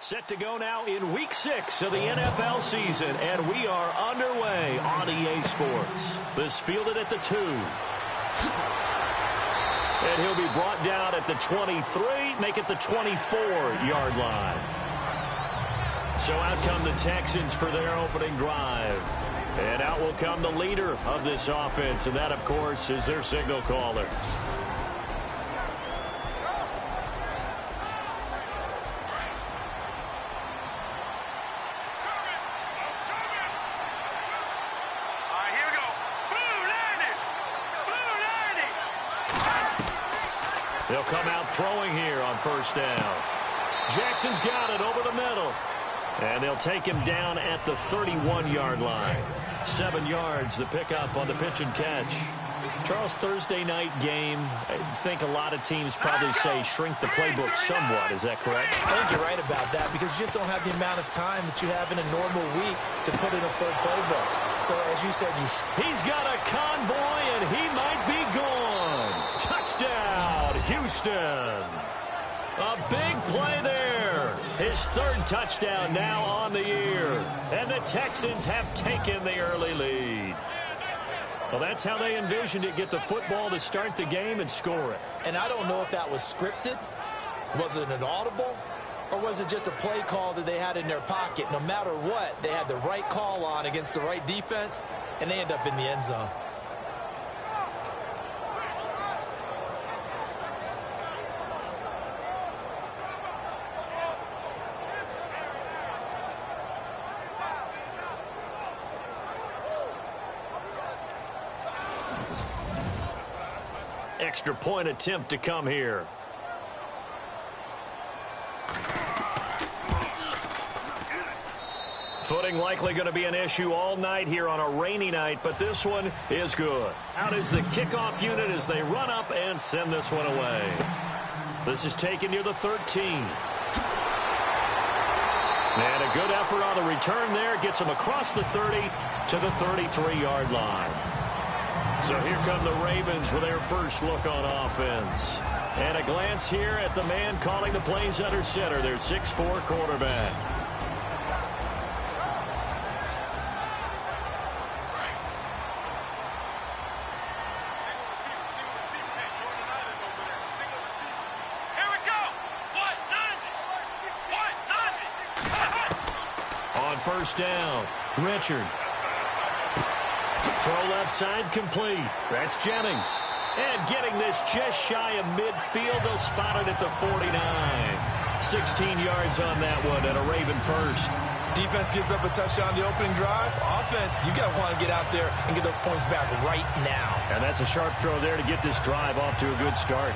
Set to go now in Week 6 of the NFL season, and we are underway on EA Sports. This fielded at the 2. And he'll be brought down at the 23, make it the 24-yard line. So out come the Texans for their opening drive. And out will come the leader of this offense, and that, of course, is their signal caller. They'll come out throwing here on first down. Jackson's got it over the middle. And they'll take him down at the 31-yard line. 7 yards, the pickup on the pitch and catch. Charles, Thursday night game, I think a lot of teams probably say shrink the playbook somewhat. Is that correct? I think you're right about that because you just don't have the amount of time that you have in a normal week to put in a full playbook. So, as you said, he's got a convoy, and he might be gone. Touchdown, Houston. A big play there. His third touchdown now on the year. And the Texans have taken the early lead. Well, that's how they envisioned it. Get the football to start the game and score it. And I don't know if that was scripted. Was it an audible? Or was it just a play call that they had in their pocket? No matter what, they had the right call on against the right defense, and they end up in the end zone. Extra point attempt to come here. Footing likely going to be an issue all night here on a rainy night, but this one is good. Out is the kickoff unit as they run up and send this one away. This is taken near the 13. And a good effort on the return there. Gets him across the 30 to the 33-yard line. So here come the Ravens with their first look on offense. And a glance here at the man calling the plays under center, their 6'4" quarterback. On first down, Richard. Throw left side complete. That's Jennings. And getting this just shy of midfield. They'll spot it at the 49. 16 yards on that one and a Raven first. Defense gives up a touchdown the opening drive. Offense, you got to want to get out there and get those points back right now. And that's a sharp throw there to get this drive off to a good start.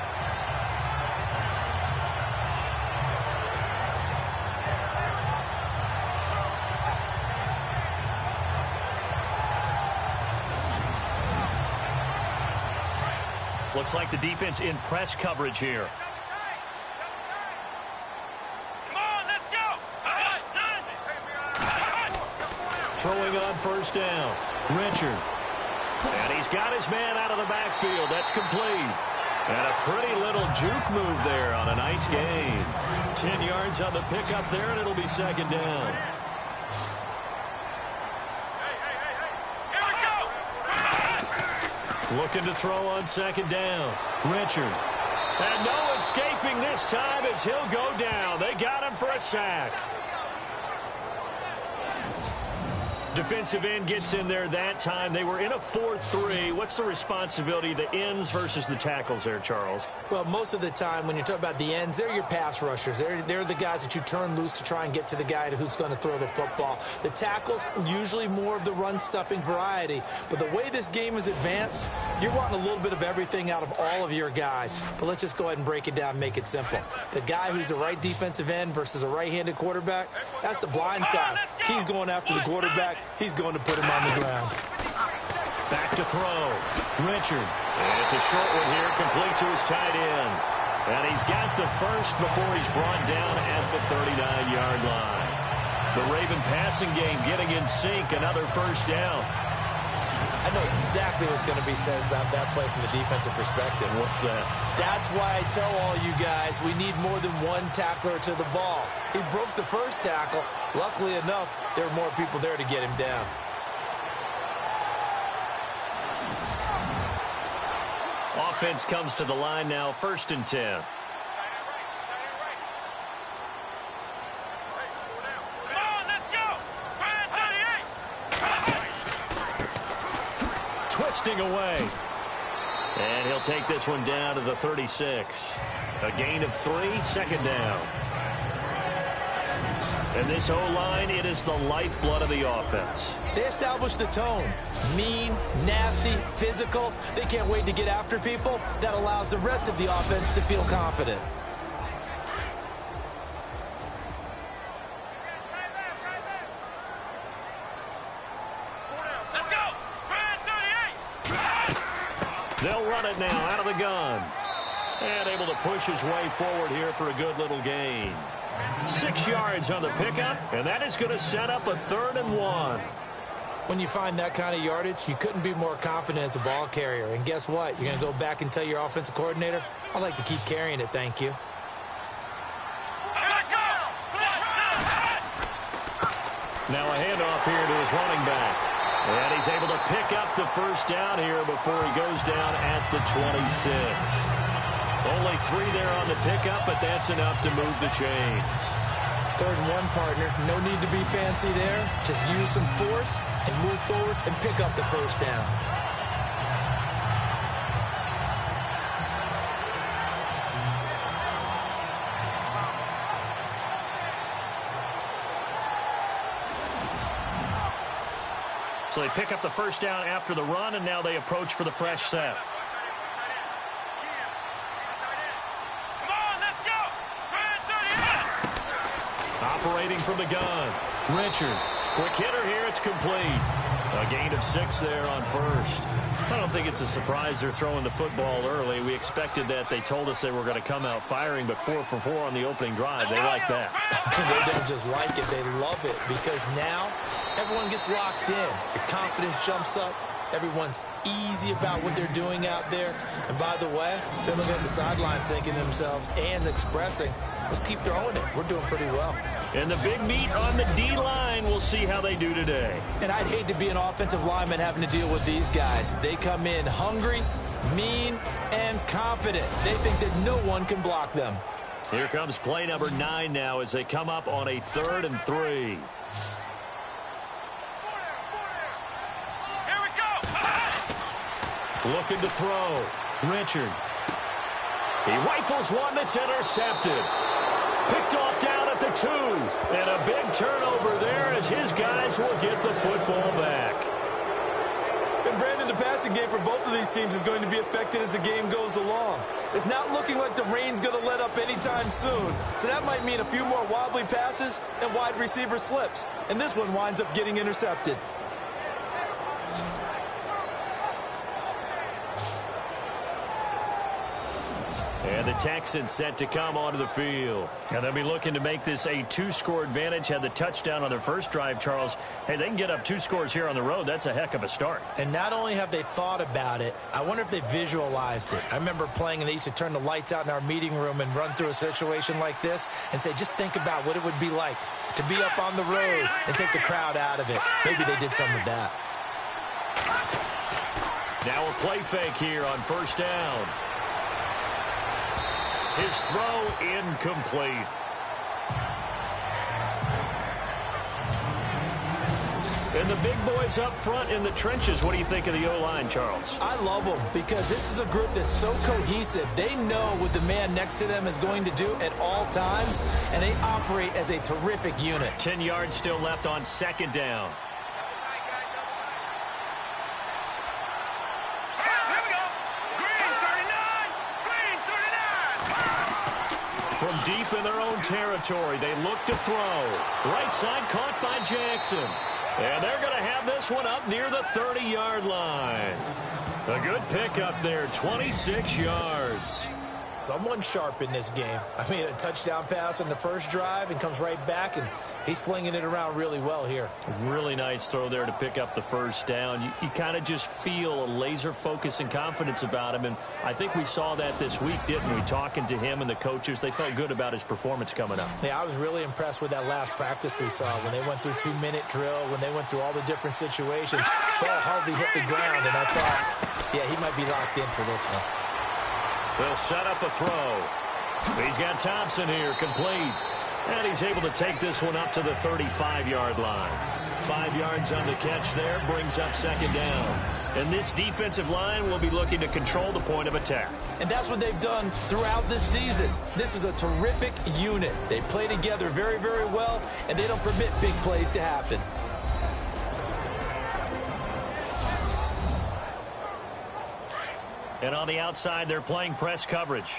Looks like the defense in press coverage here. Come on, let's go. Throwing on first down. Richard. And he's got his man out of the backfield. That's complete. And a pretty little juke move there on a nice gain. 10 yards on the pickup there, and it'll be second down. Looking to throw on second down. Richard. And no escaping this time as he'll go down. They got him for a sack. Defensive end gets in there that time. They were in a 4-3. What's the responsibility of the ends versus the tackles there, Charles? Well, most of the time when you talk about the ends, they're your pass rushers. They're the guys that you turn loose to try and get to the guy who's going to throw the football. The tackles, usually more of the run-stuffing variety. But the way this game is advanced, you're wanting a little bit of everything out of all of your guys. But let's just go ahead and break it down and make it simple. The guy who's the right defensive end versus a right-handed quarterback, that's the blind side. He's going after the quarterback. He's going to put him on the ground. Back to throw. Richard. And it's a short one here, complete to his tight end. And he's got the first before he's brought down at the 39-yard line. The Raven passing game getting in sync. Another first down. I know exactly what's going to be said about that play from the defensive perspective. What's that? That's why I tell all you guys we need more than one tackler to the ball. He broke the first tackle. Luckily enough, there were more people there to get him down. Offense comes to the line now, 1st and 10. Twisting away. And he'll take this one down to the 36. A gain of 3, 2nd down. And this O-line, it is the lifeblood of the offense. They established the tone. Mean, nasty, physical. They can't wait to get after people. That allows the rest of the offense to feel confident. They'll run it now out of the gun. And able to push his way forward here for a good little gain. 6 yards on the pickup, and that is going to set up a 3rd and 1. When you find that kind of yardage, you couldn't be more confident as a ball carrier. And guess what? You're going to go back and tell your offensive coordinator, I'd like to keep carrying it, thank you. Now a handoff here to his running back. And he's able to pick up the 1st down here before he goes down at the 26. Only 3 there on the pickup, but that's enough to move the chains. 3rd and 1, partner. No need to be fancy there. Just use some force and move forward and pick up the 1st down. So they pick up the 1st down after the run, and now they approach for the fresh set. Operating from the gun. Richard. Quick hitter here. It's complete. A gain of 6 there on 1st. I don't think it's a surprise they're throwing the football early. We expected that. They told us they were going to come out firing, but 4 for 4 on the opening drive. They like that. They don't just like it. They love it because now everyone gets locked in. Your confidence jumps up. Everyone's easy about what they're doing out there. And by the way, they're looking at the sideline thinking to themselves and expressing, let's keep throwing it. We're doing pretty well. And the big meat on the D-line, we'll see how they do today. And I'd hate to be an offensive lineman having to deal with these guys. They come in hungry, mean, and confident. They think that no one can block them. Here comes play number 9 now as they come up on a 3rd and 3. Looking to throw. Richard. He rifles one that's intercepted. Picked off down at the 2. And a big turnover there as his guys will get the football back. And Brandon, the passing game for both of these teams is going to be affected as the game goes along. It's not looking like the rain's going to let up anytime soon. So that might mean a few more wobbly passes and wide receiver slips. And this one winds up getting intercepted. And the Texans set to come onto the field. And they'll be looking to make this a 2-score advantage. Had the touchdown on their first drive, Charles. Hey, they can get up 2 scores here on the road. That's a heck of a start. And not only have they thought about it, I wonder if they visualized it. I remember playing and they used to turn the lights out in our meeting room and run through a situation like this and say, just think about what it would be like to be up on the road and take the crowd out of it. Maybe they did some of that. Now a play fake here on 1st down. His throw incomplete. And the big boys up front in the trenches. What do you think of the O-line, Charles? I love them because this is a group that's so cohesive. They know what the man next to them is going to do at all times, and they operate as a terrific unit. 10 yards still left on 2nd down. From deep in their own territory, they look to throw. Right side caught by Jackson. And they're going to have this one up near the 30-yard line. A good pickup there, 26 yards. Someone sharp in this game. I mean, a touchdown pass on the first drive and comes right back, and he's flinging it around really well here. Really nice throw there to pick up the first down. You kind of just feel a laser focus and confidence about him, and I think we saw that this week, didn't we? Talking to him and the coaches, they felt good about his performance coming up. Yeah, I was really impressed with that last practice we saw when they went through 2-minute drill, when they went through all the different situations. Ball hardly hit the ground, and I thought, yeah, he might be locked in for this one. They'll set up a throw. He's got Thompson here, complete. And he's able to take this one up to the 35-yard line. 5 yards on the catch there, brings up second down. And this defensive line will be looking to control the point of attack. And that's what they've done throughout this season. This is a terrific unit. They play together very, very well, and they don't permit big plays to happen. And on the outside, they're playing press coverage.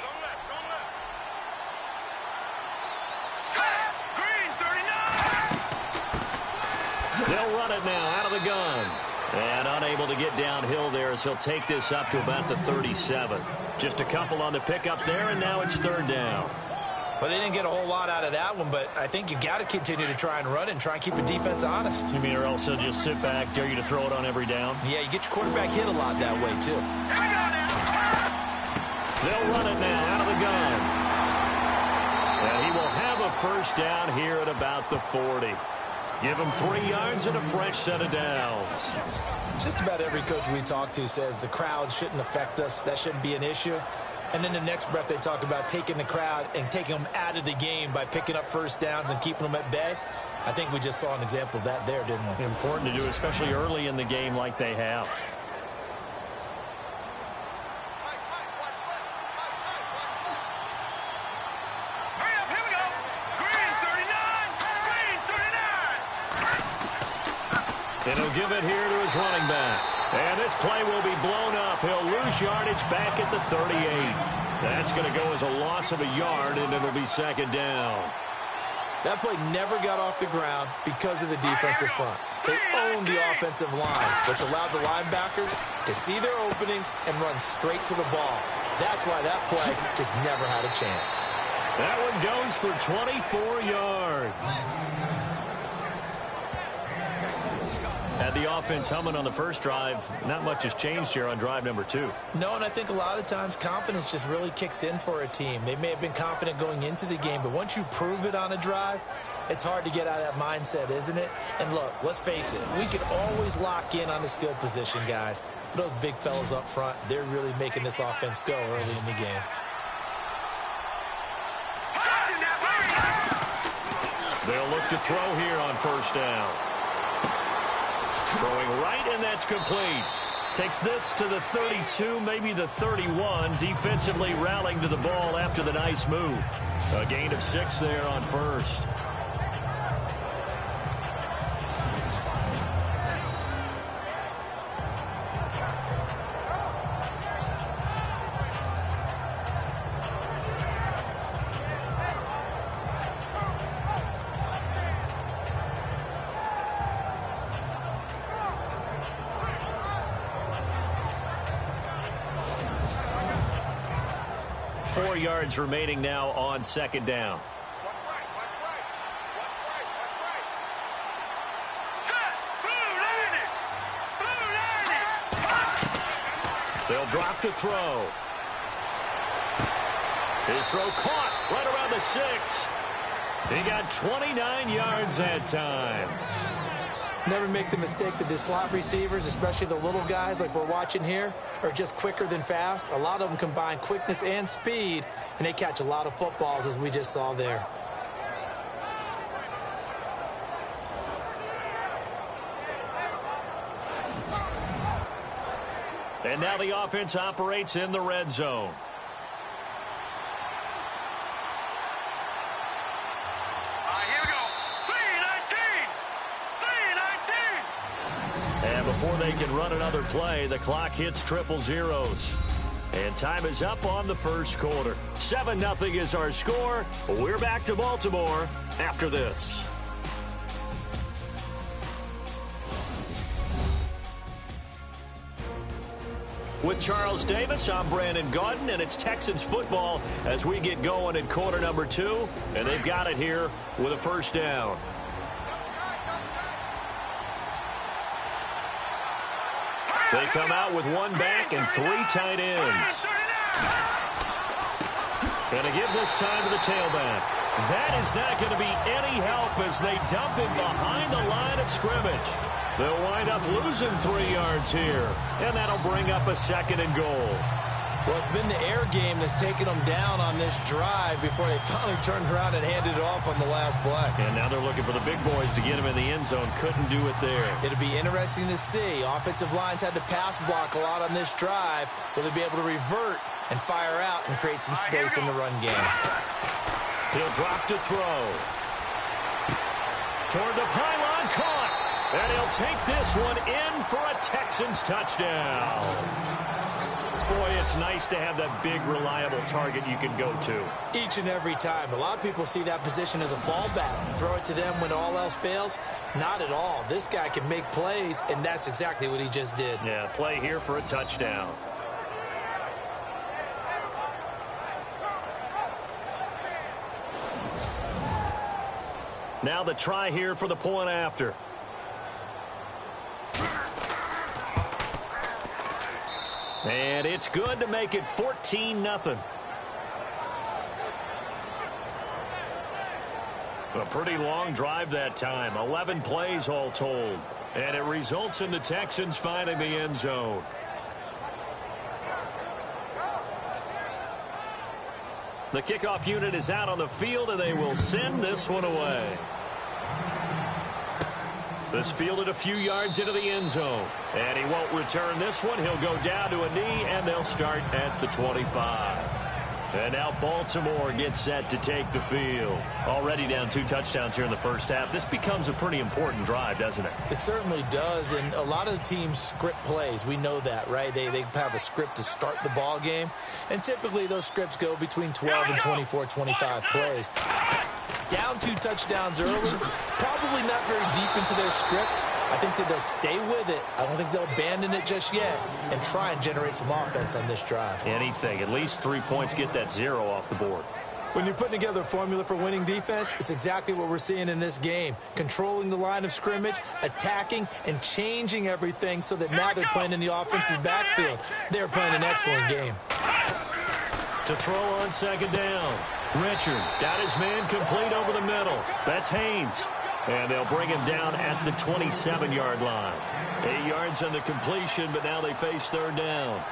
They'll run it now out of the gun. And unable to get downhill there as he'll take this up to about the 37. Just a couple on the pickup there, and now it's third down. Well, they didn't get a whole lot out of that one, but I think you've got to continue to try and run and try and keep the defense honest. You mean, or else they'll just sit back, dare you to throw it on every down? Yeah, you get your quarterback hit a lot that way, too. They'll run it now out of the gun. And he will have a first down here at about the 40. Give him 3 yards and a fresh set of downs. Just about every coach we talk to says the crowd shouldn't affect us. That shouldn't be an issue. And then the next breath they talk about taking the crowd and taking them out of the game by picking up first downs and keeping them at bay. I think we just saw an example of that there, didn't we? Important to do, especially early in the game like they have. And he'll give it here to his running back. And this play will be blown up. He'll lose yardage back at the 38. That's going to go as a loss of a yard, and it'll be second down. That play never got off the ground because of the defensive front. They owned the offensive line, which allowed the linebackers to see their openings and run straight to the ball. That's why that play just never had a chance. That one goes for 24 yards. Had the offense humming on the first drive. Not much has changed here on drive number 2. No, and I think a lot of times confidence just really kicks in for a team. They may have been confident going into the game, but once you prove it on a drive, it's hard to get out of that mindset, isn't it? And look, let's face it, we can always lock in on the skill position, guys. For those big fellas up front, they're really making this offense go early in the game. They'll look to throw here on first down. Throwing right, and that's complete. Takes this to the 32, maybe the 31. Defensively rallying to the ball after the nice move. A gain of 6 there on first. Yards remaining now on second down. They'll drop to throw. His throw caught right around the 6. He got 29 yards that time. Never make the mistake that the slot receivers, especially the little guys like we're watching here, are just quicker than fast. A lot of them combine quickness and speed, and they catch a lot of footballs, as we just saw there. And now the offense operates in the red zone. Before they can run another play, the clock hits triple zeros. And time is up on the first quarter. 7-0 is our score. We're back to Baltimore after this. With Charles Davis, I'm Brandon Gaudin, and it's Texans football as we get going in quarter number 2, and they've got it here with a first down. They come out with one back and 3 tight ends. And to give this time to the tailback. That is not going to be any help as they dump him behind the line of scrimmage. They'll wind up losing 3 yards here, and that'll bring up a 2nd and goal. Well, it's been the air game that's taken them down on this drive before they finally turned around and handed it off on the last play. And now they're looking for the big boys to get him in the end zone. Couldn't do it there. It'll be interesting to see. Offensive lines had to pass block a lot on this drive. Will they be able to revert and fire out and create some space in the run game? He'll drop to throw. Toward the pylon, caught. And he'll take this one in for a Texans touchdown. Boy, it's nice to have that big, reliable target you can go to. Each and every time. A lot of people see that position as a fallback. Throw it to them when all else fails. Not at all. This guy can make plays, and that's exactly what he just did. Yeah, play here for a touchdown. Now the try here for the point after. And it's good to make it 14-0. A pretty long drive that time. 11 plays all told. And it results in the Texans finding the end zone. The kickoff unit is out on the field, and they will send this one away. This fielded a few yards into the end zone. And he won't return this one. He'll go down to a knee, and they'll start at the 25. And now Baltimore gets set to take the field. Already down 2 touchdowns here in the first half. This becomes a pretty important drive, doesn't it? It certainly does, and a lot of the teams script plays. We know that, right? They have a script to start the ball game, and typically those scripts go between 12 and 24, 25 plays. Down 2 touchdowns early, probably not very deep into their script. I think that they'll stay with it. I don't think they'll abandon it just yet and try and generate some offense on this drive. Anything. At least 3 points, get that 0 off the board. When you're putting together a formula for winning defense, it's exactly what we're seeing in this game. Controlling the line of scrimmage, attacking, and changing everything so that now they're playing in the offense's backfield. They're playing an excellent game. To throw on 2nd down. Richards got his man complete over the middle. That's Haynes. And they'll bring him down at the 27-yard line. 8 yards on the completion, but now they face 3rd down.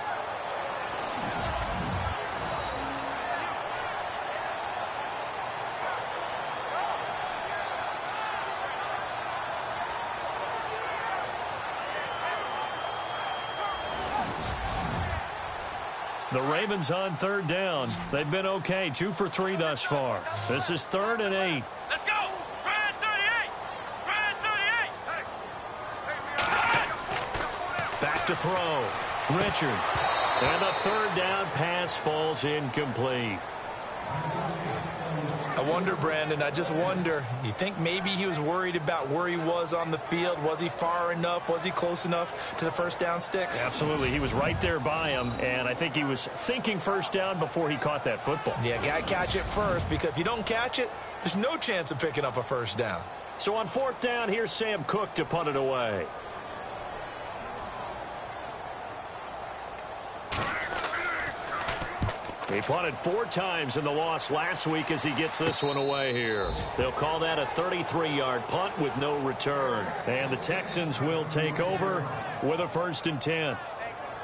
The Ravens on 3rd down. They've been okay, 2 for 3 thus far. This is 3rd and 8. Let's go. Ryan 38. Ryan 38. Back to throw. Richards. And the 3rd down pass falls incomplete. I wonder, Brandon, I just wonder, you think maybe he was worried about where he was on the field? Was he far enough? Was he close enough to the first down sticks? Absolutely. He was right there by him, and I think he was thinking first down before he caught that football. Yeah, got to catch it first, because if you don't catch it, there's no chance of picking up a first down. So on 4th down, here's Sam Cook to punt it away. He punted 4 times in the loss last week as he gets this one away here. They'll call that a 33-yard punt with no return. And the Texans will take over with a 1st and 10.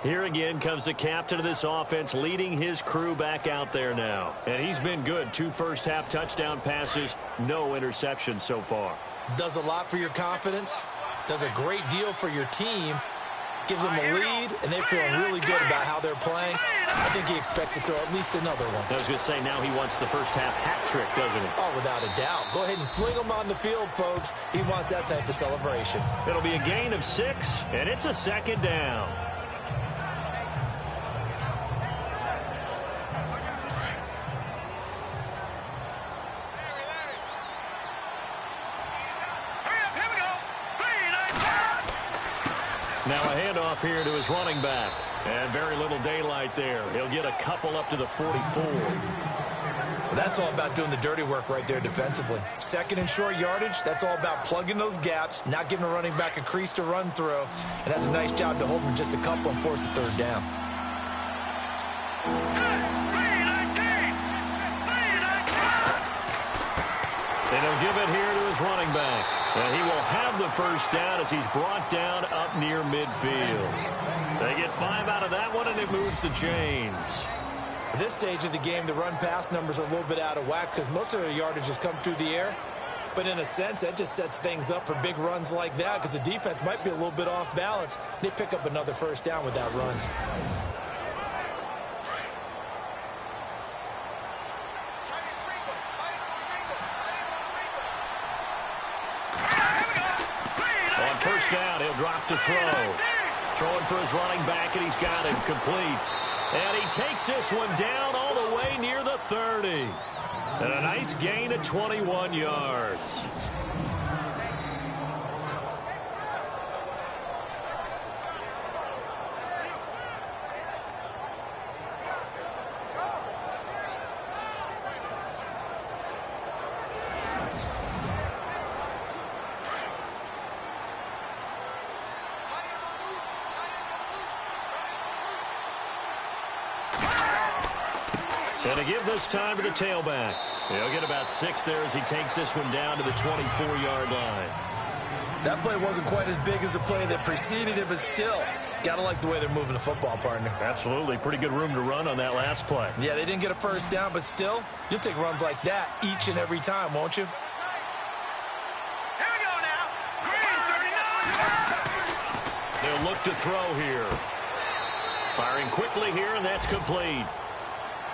Here again comes the captain of this offense leading his crew back out there now. And he's been good. 2 first-half touchdown passes, no interceptions so far. Does a lot for your confidence. Does a great deal for your team. Gives them a lead, and they're feeling really good about how they're playing. I think he expects to throw at least another one. I was going to say, now he wants the first-half hat trick, doesn't he? Oh, without a doubt. Go ahead and fling him on the field, folks. He wants that type of celebration. It'll be a gain of 6, and it's a 2nd down. Now a handoff here to his running back. And very little daylight there. He'll get a couple up to the 44. That's all about doing the dirty work right there defensively. Second and short yardage, that's all about plugging those gaps, not giving a running back a crease to run through, and that's a nice job to hold him just a couple and force a third down. And he'll give it here to his running back. And he will have the first down as he's brought down up near midfield. They get 5 out of that one, and it moves the chains. At this stage of the game, the run-pass numbers are a little bit out of whack because most of their yardage has come through the air. But in a sense, that just sets things up for big runs like that because the defense might be a little bit off balance. They pick up another first down with that run. On first down, he'll drop to throw. Throwing for his running back, and he's got him complete. And he takes this one down all the way near the 30. And a nice gain of 21 yards. And to give this time to the tailback. He'll get about 6 there as he takes this one down to the 24-yard line. That play wasn't quite as big as the play that preceded it, but still, got to like the way they're moving the football, partner. Absolutely. Pretty good room to run on that last play. Yeah, they didn't get a first down, but still, you'll take runs like that each and every time, won't you? Here we go now. Green 39. They'll look to throw here. Firing quickly here, and that's complete.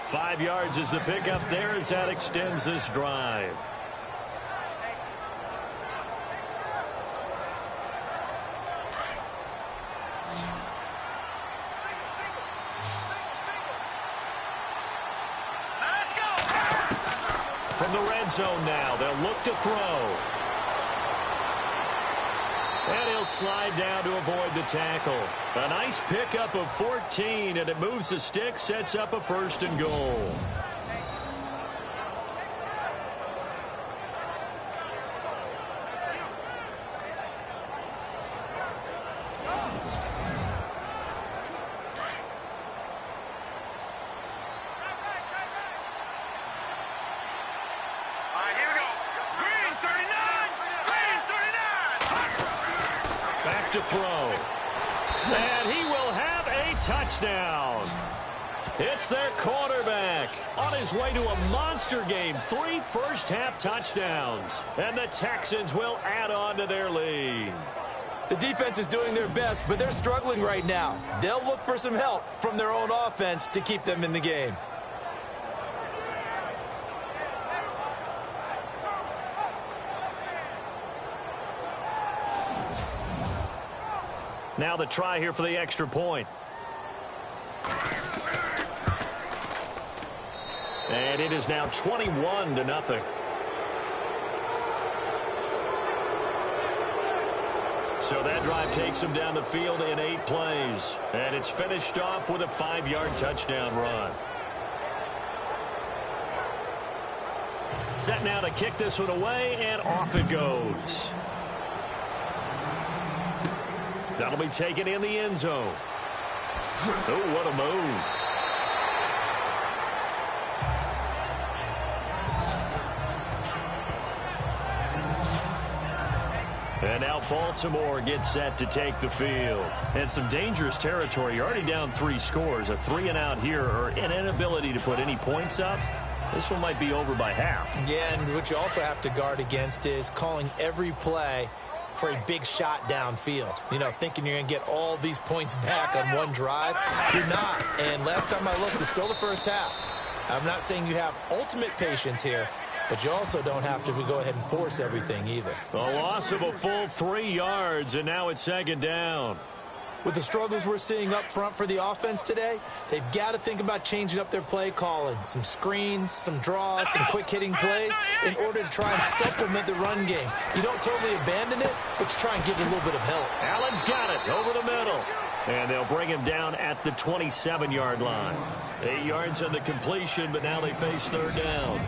5 yards is the pickup there as that extends this drive. Let's go. From the red zone now, they'll look to throw. And he'll slide down to avoid the tackle. A nice pickup of 14, and it moves the stick, sets up a 1st and goal. All right, here we go. Green 39. Green 39. Back to throw. And he will have a touchdown. It's their quarterback on his way to a monster game. 3 first-half touchdowns. And the Texans will add on to their lead. The defense is doing their best, but they're struggling right now. They'll look for some help from their own offense to keep them in the game. Now the try here for the extra point. And it is now 21-0. So that drive takes them down the field in 8 plays. And it's finished off with a 5-yard touchdown run. Set now to kick this one away, and off it goes. That'll be taken in the end zone. Oh, what a move. And now Baltimore gets set to take the field. And some dangerous territory. You're already down 3 scores. A 3-and-out here, or an inability to put any points up. This one might be over by half. Yeah, and what you also have to guard against is calling every play for a big shot downfield. You know, thinking you're going to get all these points back on one drive. You're not. And last time I looked, it's still the first half. I'm not saying you have ultimate patience here, but you also don't have to go ahead and force everything either. A loss of a full 3 yards, and now it's 2nd down. With the struggles we're seeing up front for the offense today, they've got to think about changing up their play calling. Some screens, some draws, some quick-hitting plays in order to try and supplement the run game. You don't totally abandon it, but you try and give it a little bit of help. Allen's got it over the middle. And they'll bring him down at the 27-yard line. 8 yards on the completion, but now they face third down.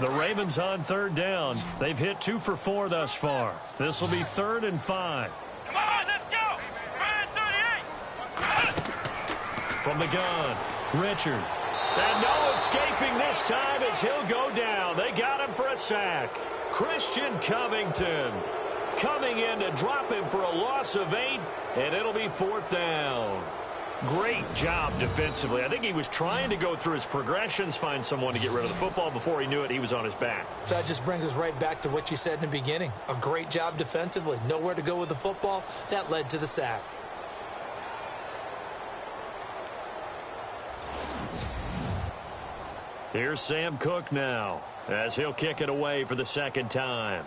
The Ravens on third down. They've hit 2 for 4 thus far. This will be 3rd and 5. Come on, let's go. 38. From the gun, Richard. And no escaping this time as he'll go down. They got him for a sack. Christian Covington coming in to drop him for a loss of 8, and it'll be 4th down. Great job defensively. I think he was trying to go through his progressions, find someone to get rid of the football. Before he knew it, he was on his back. So that just brings us right back to what you said in the beginning. A great job defensively. Nowhere to go with the football. That led to the sack. Here's Sam Cook now as he'll kick it away for the 2nd time.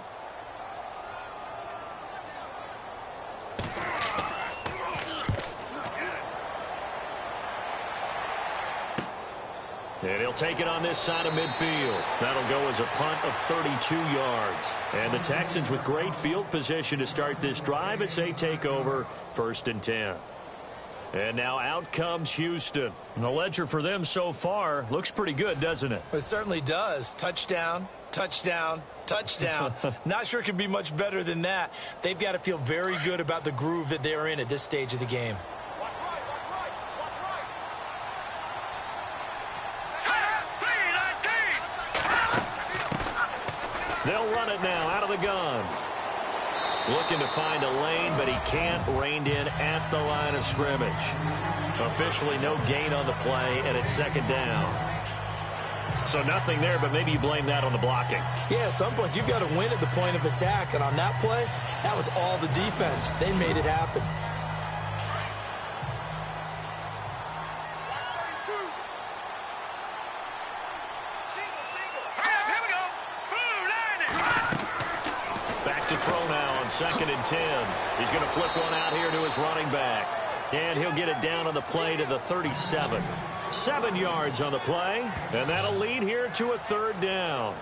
And he'll take it on this side of midfield. That'll go as a punt of 32 yards. And the Texans with great field position to start this drive as they take over 1st and 10. And now out comes Houston. And the ledger for them so far looks pretty good, doesn't it? It certainly does. Touchdown, touchdown, touchdown. Not sure it can be much better than that. They've got to feel very good about the groove that they're in at this stage of the game. They'll run it now out of the gun. Looking to find a lane, but he can't. Reined in at the line of scrimmage. Officially no gain on the play, and it's 2nd down. So nothing there, but maybe you blame that on the blocking. Yeah, at some point you've got to win at the point of attack, and on that play, that was all the defense. They made it happen. Back to throw now on 2nd and 10. He's going to flip one out here to his running back. And he'll get it down on the play to the 37. 7 yards on the play. And that'll lead here to a 3rd down.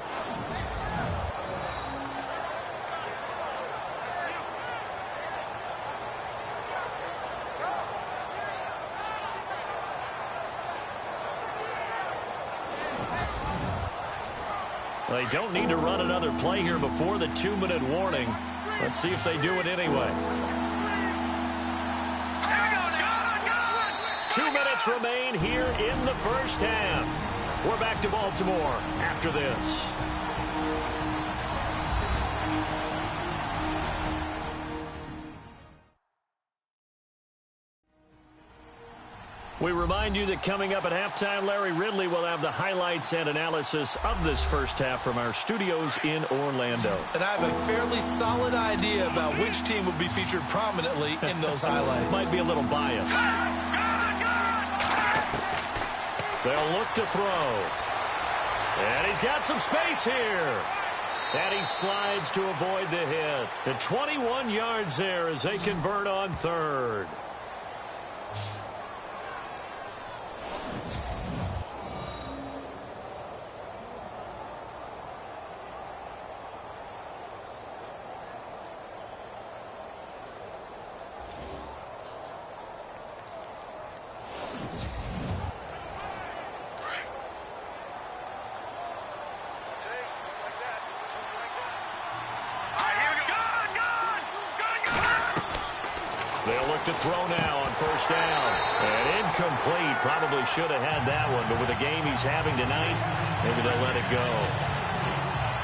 They don't need to run another play here before the 2-minute warning. Let's see if they do it anyway. 2 minutes remain here in the 1st half. We're back to Baltimore after this. We remind you that coming up at halftime, Larry Ridley will have the highlights and analysis of this 1st half from our studios in Orlando. And I have a fairly solid idea about which team will be featured prominently in those highlights. Might be a little biased. They'll look to throw. And he's got some space here. And he slides to avoid the hit. The 21 yards there as they convert on 3rd. They'll look to throw now on 1st down. And incomplete. Probably should have had that one. But with the game he's having tonight, maybe they'll let it go.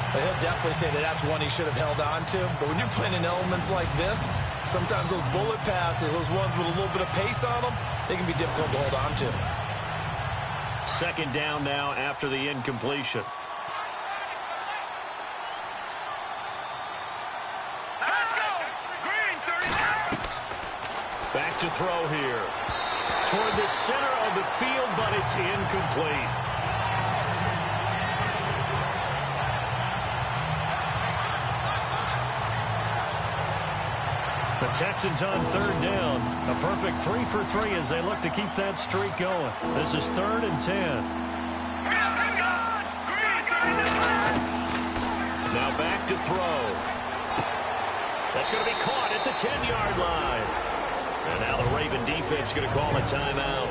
Well, he'll definitely say that that's one he should have held on to. But when you're playing in elements like this, sometimes those bullet passes, those ones with a little bit of pace on them, they can be difficult to hold on to. 2nd down now after the incompletion. Back to throw here. Toward the center of the field, but it's incomplete. The Texans on third down. A perfect 3 for 3 as they look to keep that streak going. This is 3rd and 10. Now back to throw. That's going to be caught at the 10-yard line. And now the Raven defense going to call a timeout.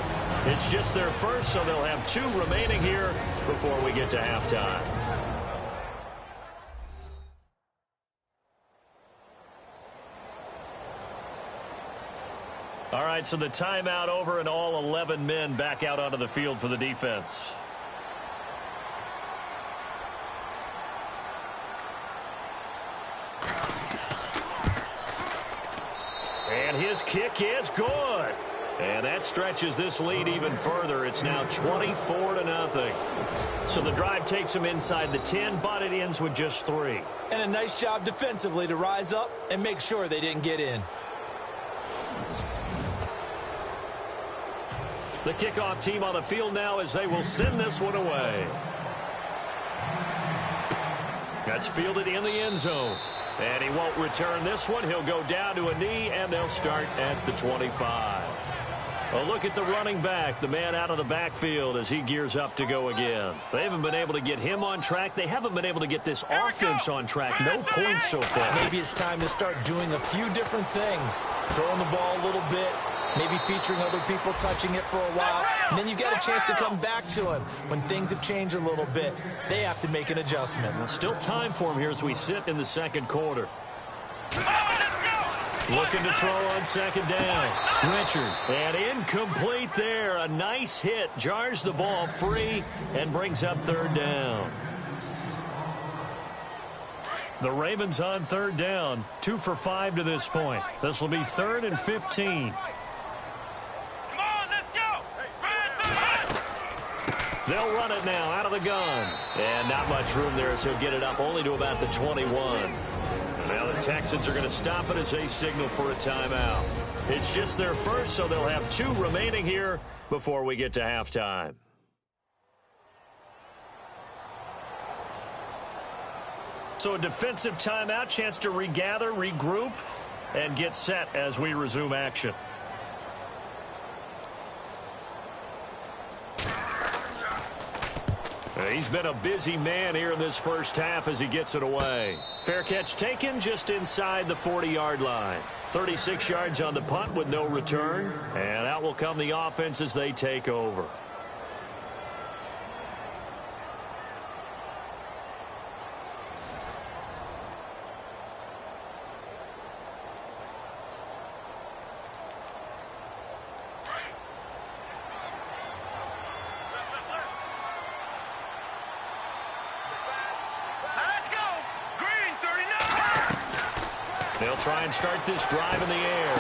It's just their first, so they'll have 2 remaining here before we get to halftime. All right, so the timeout over and all 11 men back out onto the field for the defense. And his kick is good. And that stretches this lead even further. It's now 24-0. So the drive takes them inside the 10, but it ends with just 3. And a nice job defensively to rise up and make sure they didn't get in. The kickoff team on the field now as they will send this one away. That's fielded in the end zone. And he won't return this one. He'll go down to a knee, and they'll start at the 25. A look at the running back, the man out of the backfield as he gears up to go again. They haven't been able to get him on track. They haven't been able to get this offense on track. No points so far. Maybe it's time to start doing a few different things. Throwing the ball a little bit, maybe featuring other people touching it for a while. And then you get a chance to come back to him when things have changed a little bit. They have to make an adjustment. Well, still time for him here as we sit in the second quarter. Looking to throw on second down. Richard. And incomplete there. A nice hit. Jars the ball free and brings up third down. The Ravens on third down. 2 for 5 to this point. This will be 3rd and 15. They'll run it now out of the gun. And not much room there, so he'll get it up only to about the 21. Now the Texans are going to stop it as they signal for a timeout. It's just their first, so they'll have 2 remaining here before we get to halftime. So a defensive timeout, chance to regather, regroup, and get set as we resume action. He's been a busy man here in this first half as he gets it away. Fair catch taken just inside the 40-yard line. 36 yards on the punt with no return. And out will come the offense as they take over. They'll try and start this drive in the air.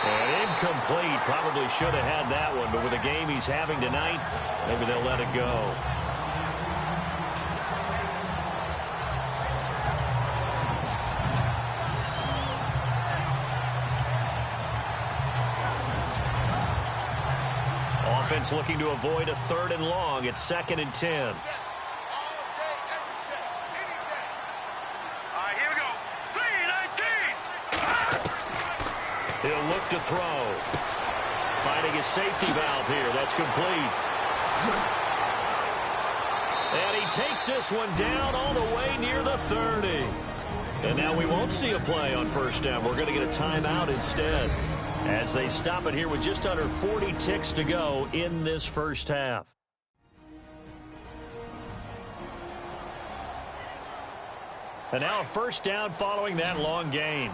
And incomplete. Probably should have had that one, but with the game he's having tonight, maybe they'll let it go. Offense looking to avoid a 3rd and long. It's 2nd and 10. He'll look to throw. Finding his safety valve here. That's complete. And he takes this one down all the way near the 30. And now we won't see a play on first down. We're going to get a timeout instead as they stop it here with just under 40 ticks to go in this first half. And now a first down following that long gain.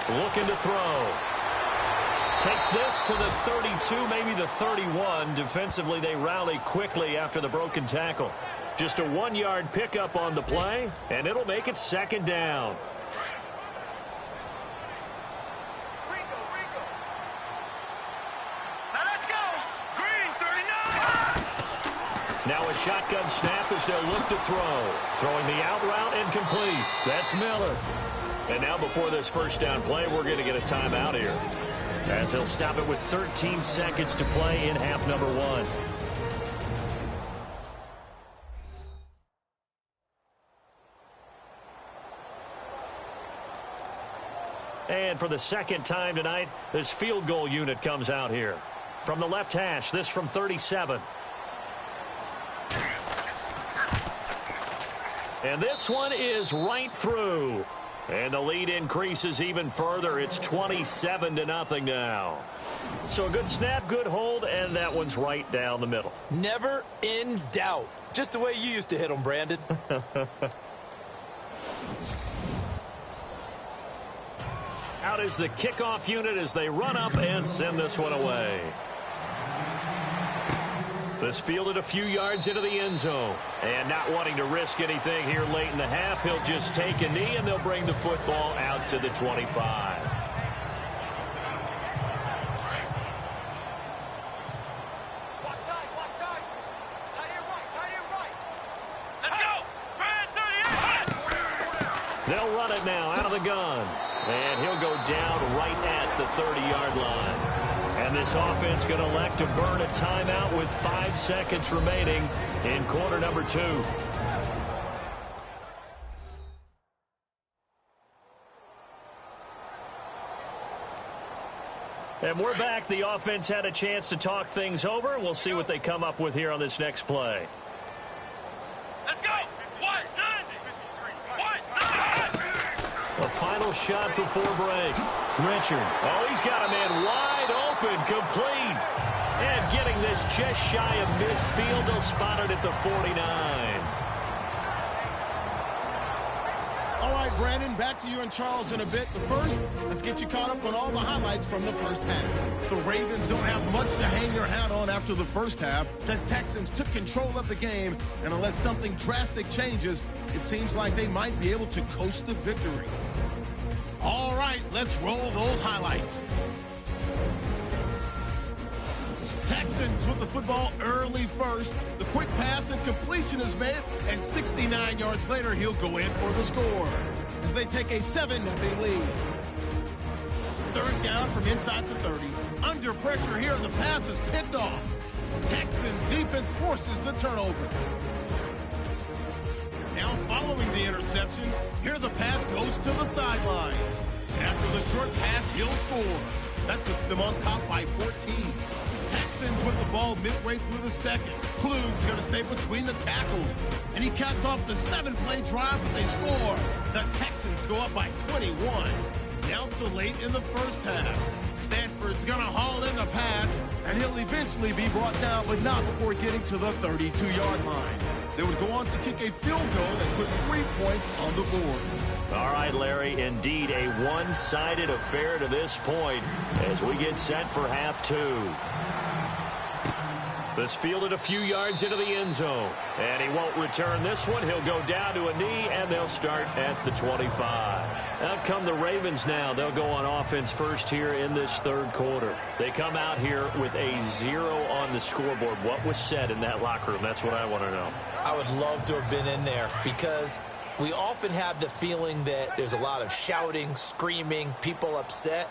Looking to throw. Takes this to the 32, maybe the 31. Defensively, they rally quickly after the broken tackle. Just a 1-yard pickup on the play, and it'll make it 2nd down. Now let's go. Green 39. Now a shotgun snap as they'll look to throw. Throwing the out route incomplete. That's Miller. And now before this first down play, we're going to get a timeout here, as they'll stop it with 13 seconds to play in half number 1. And for the second time tonight, this field goal unit comes out here. From the left hash, this from 37. And this one is right through. And the lead increases even further. It's 27-0 now. So a good snap, good hold, and that one's right down the middle. Never in doubt. Just the way you used to hit them, Brandon. Out is the kickoff unit as they run up and send this one away. This fielded a few yards into the end zone. And not wanting to risk anything here late in the half, he'll just take a knee and they'll bring the football out to the 25. They'll run it now out of the gun. And he'll go down right at the 30-yard line. And this offense going to elect to burn a timeout with 5 seconds remaining in quarter number 2. And we're back. The offense had a chance to talk things over. We'll see what they come up with here on this next play. Let's go! A final shot before break. Richard. Oh, he's got a man wide open, complete. And getting this just shy of midfield. They'll spot it at the 49. All right, Brandon, back to you and Charles in a bit. But first, let's get you caught up on all the highlights from the first half. The Ravens don't have much to hang their hat on after the first half. The Texans took control of the game, and unless something drastic changes, it seems like they might be able to coast to victory. All right, let's roll those highlights. Texans with the football early first. The quick pass and completion is made, and 69 yards later, he'll go in for the score as they take a 7-0 lead. Third down from inside the 30. Under pressure here, the pass is picked off. Texans defense forces the turnover. Now following the interception, here the pass goes to the sideline. After the short pass, he'll score. That puts them on top by 14. Texans with the ball midway through the second. Klug's going to stay between the tackles. And he caps off the 7-play drive, but they score. The Texans go up by 21. Now to late in the first half. Stanford's going to haul in the pass, and he'll eventually be brought down, but not before getting to the 32-yard line. They would go on to kick a field goal and put 3 points on the board. All right, Larry, indeed a one-sided affair to this point as we get set for half 2. This fielded a few yards into the end zone, and he won't return this one. He'll go down to a knee, and they'll start at the 25. Out come the Ravens now. They'll go on offense first here in this third quarter. They come out here with a 0 on the scoreboard. What was said in that locker room? That's what I want to know. I would love to have been in there because we often have the feeling that there's a lot of shouting, screaming, people upset.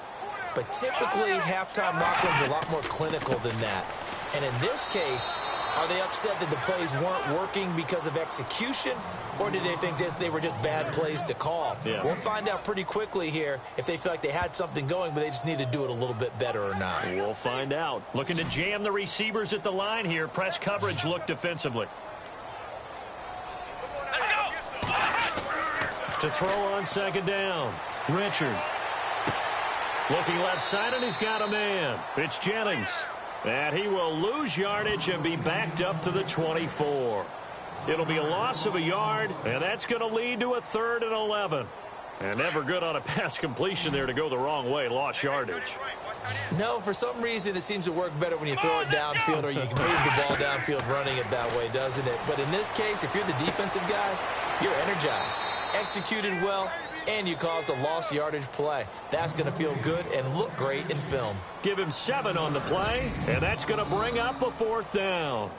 But typically, halftime locker rooms are a lot more clinical than that. And in this case, are they upset that the plays weren't working because of execution? Or did they think they were just bad plays to call? Yeah. We'll find out pretty quickly here if they feel like they had something going, but they just need to do it a little bit better or not. We'll find out. Looking to jam the receivers at the line here. Press coverage look defensively. To throw on second down. Richard. Looking left side, and he's got a man. It's Jennings. And he will lose yardage and be backed up to the 24. It'll be a loss of a yard, and that's going to lead to a 3rd and 11. And never good on a pass completion there to go the wrong way. Lost yardage. No, for some reason it seems to work better when you throw it downfield or you can move the ball downfield running it that way, doesn't it? But in this case, if you're the defensive guys, you're energized, executed well, and you caused a lost yardage play. That's going to feel good and look great in film. Give him 7 on the play, and that's going to bring up a 4th down.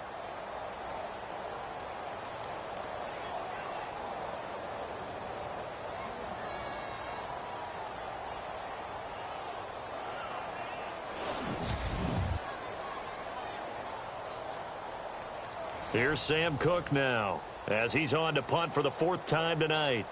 Here's Sam Cook now as he's on to punt for the 4th time tonight.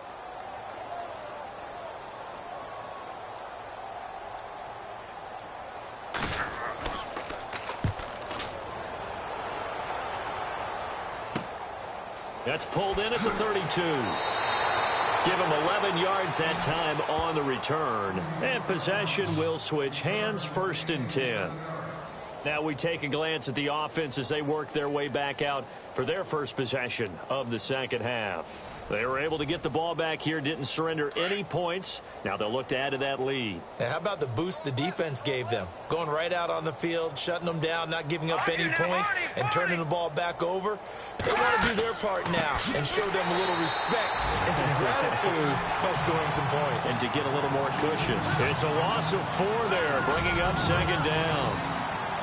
That's pulled in at the 32. Give him 11 yards that time on the return. And possession will switch hands, 1st and 10. Now we take a glance at the offense as they work their way back out for their first possession of the second half. They were able to get the ball back here, didn't surrender any points. Now they'll look to add to that lead. Now, how about the boost the defense gave them? Going right out on the field, shutting them down, not giving up any points, and turning the ball back over. They want to do their part now and show them a little respect and some gratitude by scoring some points. And to get a little more cushion. It's a loss of 4 there, bringing up 2nd down.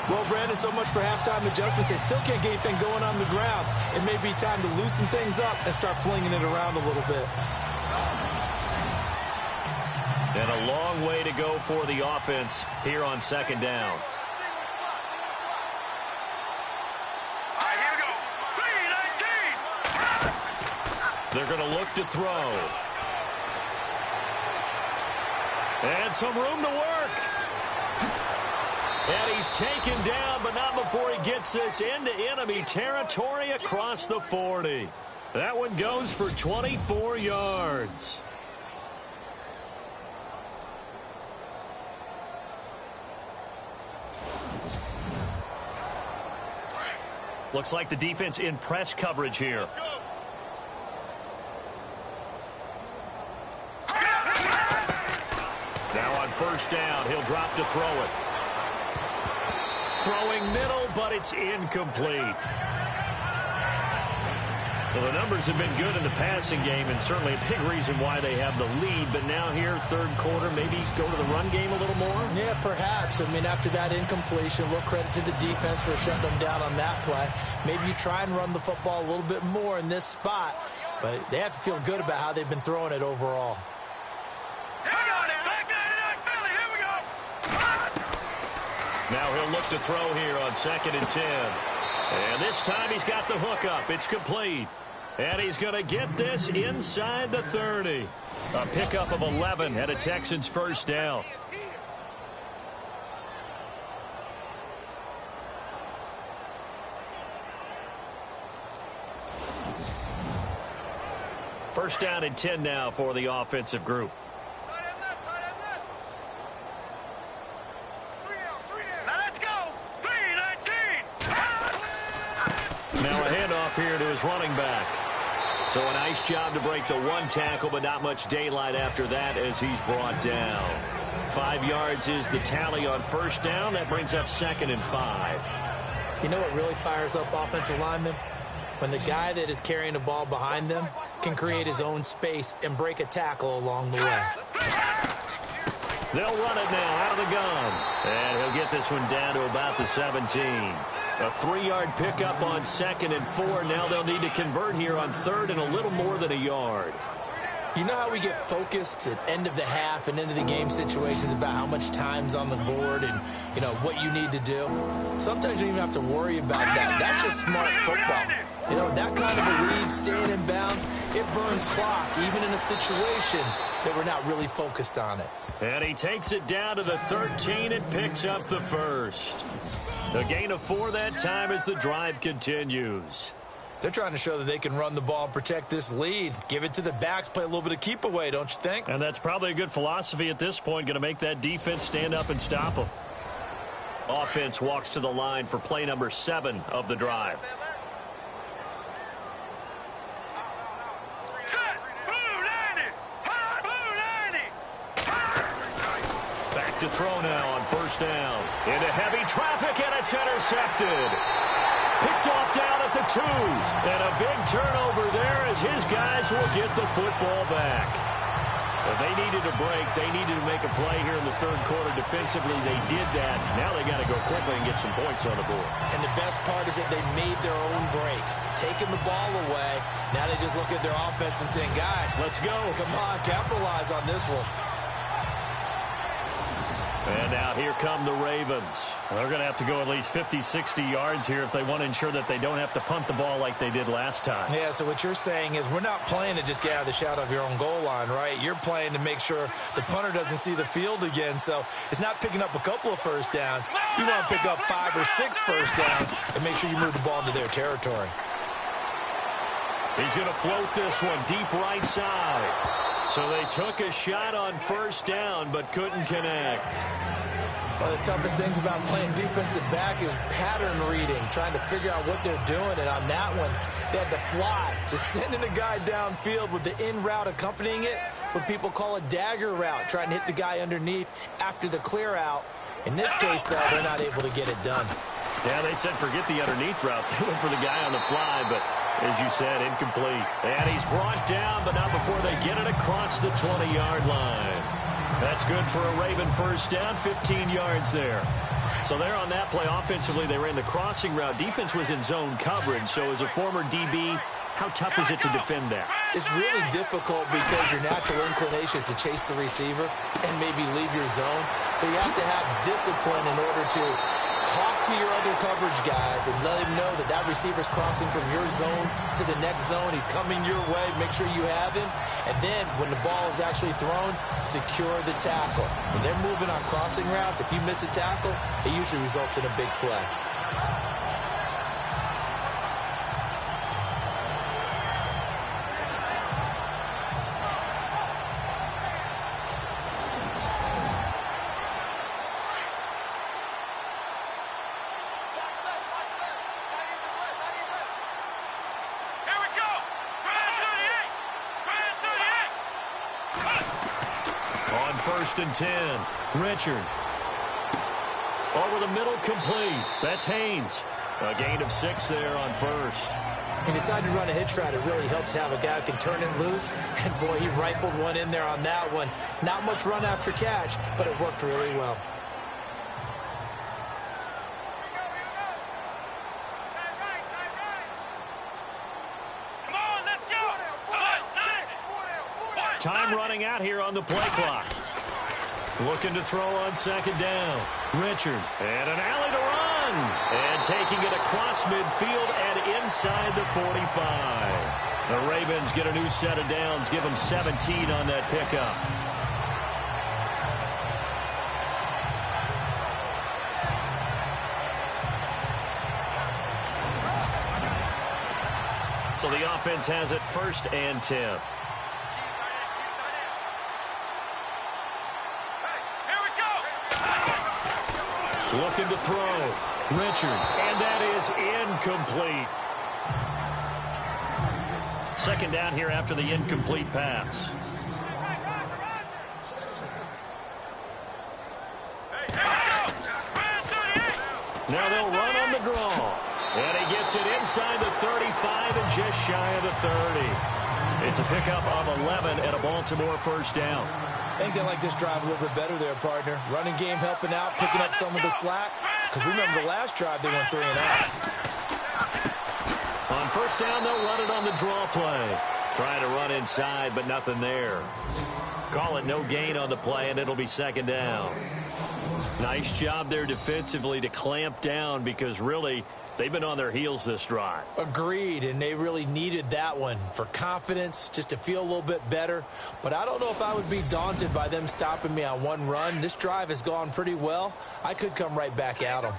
Well, Brandon, so much for halftime adjustments. They still can't get anything going on the ground. It may be time to loosen things up and start flinging it around a little bit. And a long way to go for the offense here on 2nd down. All right, here we go. 3-19. They're going to look to throw. And some room to work. And he's taken down, but not before he gets this into enemy territory across the 40. That one goes for 24 yards. Looks like the defense in press coverage here. Now on 1st down, he'll drop to throw it. Throwing middle, but it's incomplete. Well, the numbers have been good in the passing game, and certainly a big reason why they have the lead. But now here, 3rd quarter, maybe go to the run game a little more? Yeah, perhaps. I mean, after that incompletion, a little credit to the defense for shutting them down on that play. Maybe you try and run the football a little bit more in this spot. But they have to feel good about how they've been throwing it overall. Now he'll look to throw here on 2nd and 10. And this time he's got the hook up. It's complete. And he's going to get this inside the 30. A pickup of 11 and a Texans 1st down. First down and 10 now for the offensive group. Now a handoff here to his running back. So a nice job to break the 1 tackle, but not much daylight after that as he's brought down. 5 yards is the tally on 1st down. That brings up 2nd and 5. You know what really fires up offensive linemen? When the guy that is carrying the ball behind them can create his own space and break a tackle along the way. They'll run it now out of the gun. And he'll get this one down to about the 17. A 3-yard pickup on 2nd and 4. Now they'll need to convert here on 3rd and a little more than a yard. You know how we get focused at end of the half and end of the game situations about how much time's on the board and, you know, what you need to do? Sometimes you don't even have to worry about that. That's just smart football. You know, that kind of a lead, staying in bounds, it burns clock, even in a situation that we're not really focused on it. And he takes it down to the 13 and picks up the 1st. A gain of 4 that time as the drive continues. They're trying to show that they can run the ball and protect this lead. Give it to the backs, play a little bit of keep away, don't you think? And that's probably a good philosophy at this point, going to make that defense stand up and stop them. Offense walks to the line for play number 7 of the drive. Back to throw now on 1st down. Into heavy traffic, and it's intercepted. Picked off down at the 2. And a big turnover there as his guys will get the football back. But they needed a break. They needed to make a play here in the 3rd quarter. Defensively, they did that. Now they got to go quickly and get some points on the board. And the best part is that they made their own break. Taking the ball away. Now they just look at their offense and saying, guys, let's go. Come on, capitalize on this one. And now here come the Ravens. They're going to have to go at least 50, 60 yards here if they want to ensure that they don't have to punt the ball like they did last time. Yeah, so what you're saying is we're not playing to just get out of the shadow of your own goal line, right? You're playing to make sure the punter doesn't see the field again. So it's not picking up a couple of first downs. You want to pick up 5 or 6 first downs and make sure you move the ball into their territory. He's going to float this one deep right side. So they took a shot on first down, but couldn't connect. One of the toughest things about playing defensive back is pattern reading, trying to figure out what they're doing. And on that one, they had to fly, just sending a guy downfield with the in route accompanying it, what people call a dagger route, trying to hit the guy underneath after the clear out. In this case, though, they're not able to get it done. Yeah, they said forget the underneath route. They went for the guy on the fly, but as you said, incomplete. And he's brought down, but not before they get it across the 20-yard line. That's good for a Raven first down, 15 yards there. So there on that play, offensively, they ran the crossing route. Defense was in zone coverage, so as a former DB, how tough is it to defend that? It's really difficult because your natural inclination is to chase the receiver and maybe leave your zone. So you have to have discipline in order to talk to your other coverage guys and let him know that that receiver's crossing from your zone to the next zone. He's coming your way. Make sure you have him. And then when the ball is actually thrown, secure the tackle. When they're moving on crossing routes, if you miss a tackle, it usually results in a big play. First and 10. Richard. Over the middle, complete. That's Haynes. A gain of 6 there on first. He decided to run a hitch route. It really helps to have a guy who can turn it loose. And, boy, he rifled one in there on that one. Not much run after catch, but it worked really well. Time running out here on the play clock. Looking to throw on second down. Richard. And an alley to run. And taking it across midfield and inside the 45. The Ravens get a new set of downs. Give them 17 on that pickup. So the offense has it first and 10. Looking to throw. Richard. And that is incomplete. Second down here after the incomplete pass. Now they'll run on the draw. And he gets it inside the 35 and just shy of the 30. It's a pickup of 11 and a Baltimore first down. I think they like this drive a little bit better there, partner. Running game helping out, picking up some of the slack. Because remember the last drive, they went 3 and out. On first down, they'll run it on the draw play. Trying to run inside, but nothing there. Call it no gain on the play, and it'll be second down. Nice job there defensively to clamp down because really they've been on their heels this drive. Agreed, and they really needed that one for confidence, just to feel a little bit better. But I don't know if I would be daunted by them stopping me on one run. This drive has gone pretty well. I could come right back at them.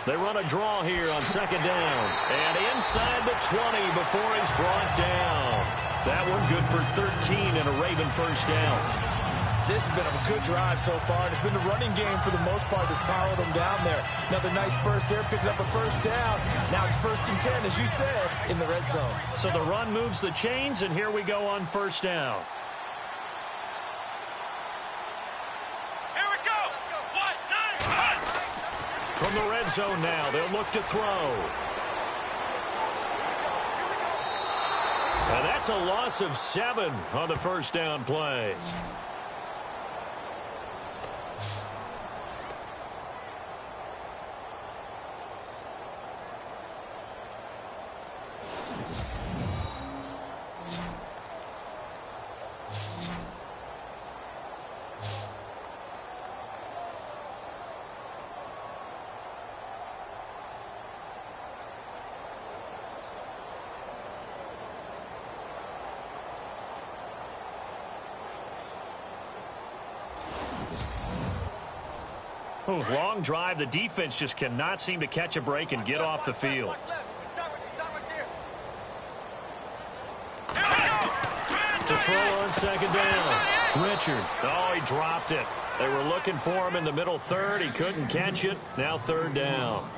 They run a draw here on second down. And inside the 20 before he's brought down. That one good for 13 and a Raven first down. This has been a good drive so far. It's been the running game for the most part that's powered them down there. Another nice burst there, picking up a first down. Now it's first and 10, as you said, in the red zone. So the run moves the chains, and here we go on first down. Here we go. From the red zone now, they'll look to throw. And that's a loss of 7 on the first down play. Long drive. The defense just cannot seem to catch a break and get off the field. To throw on second down. Richard. Oh, he dropped it. They were looking for him in the middle third. He couldn't catch it. Now third down.